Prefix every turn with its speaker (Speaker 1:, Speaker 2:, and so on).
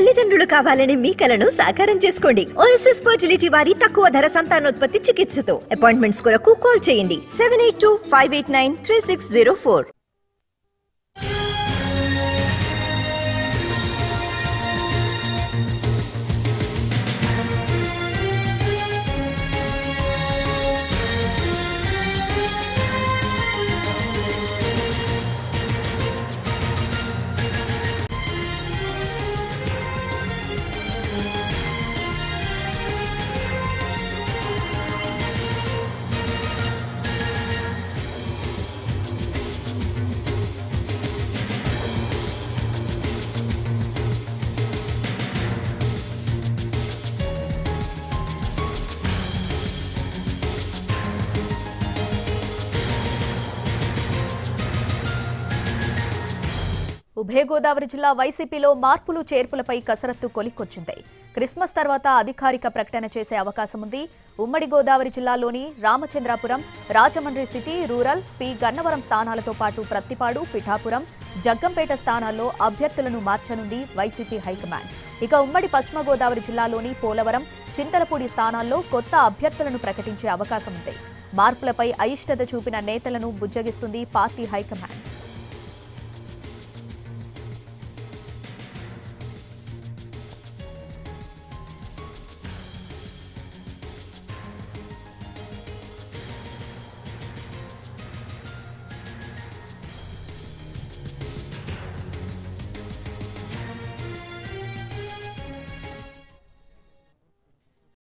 Speaker 1: తల్లిదండ్రులు కావాలని మీ కలను సాకారం చేసుకోండి. ఓఎస్ఎస్ ఫర్టిలిటీ వారి తక్కువ ధర సంతానోత్పత్తి చికిత్సతో అపాయింట్మెంట్స్ కొరకు కాల్ చేయండి 7825893604.
Speaker 2: ఉభయ గోదావరి జిల్లా వైసీపీలో మార్పులు చేర్పులపై కసరత్తు కొలిక్కొచ్చింది. క్రిస్మస్ తర్వాత అధికారిక ప్రకటన చేసే అవకాశం ఉంది. ఉమ్మడి గోదావరి జిల్లాలోని Ramachandrapuram, Rajahmundry city, rural, P Gannavaram స్థానాలతో పాటు ప్రత్తిపాడు, పిఠాపురం, జగ్గంపేట స్థానాల్లో అభ్యర్థులను మార్చనుంది వైసీపీ హైకమాండ్. ఇక ఉమ్మడి పశ్చిమ గోదావరి జిల్లాలోని పోలవరం, చింతలపూడి స్థానాల్లో కొత్త అభ్యర్థులను ప్రకటించే అవకాశం ఉంది. మార్పులపై అయిష్టత చూపిన నేతలను బుజ్జగిస్తుంది పార్టీ హైకమాండ్.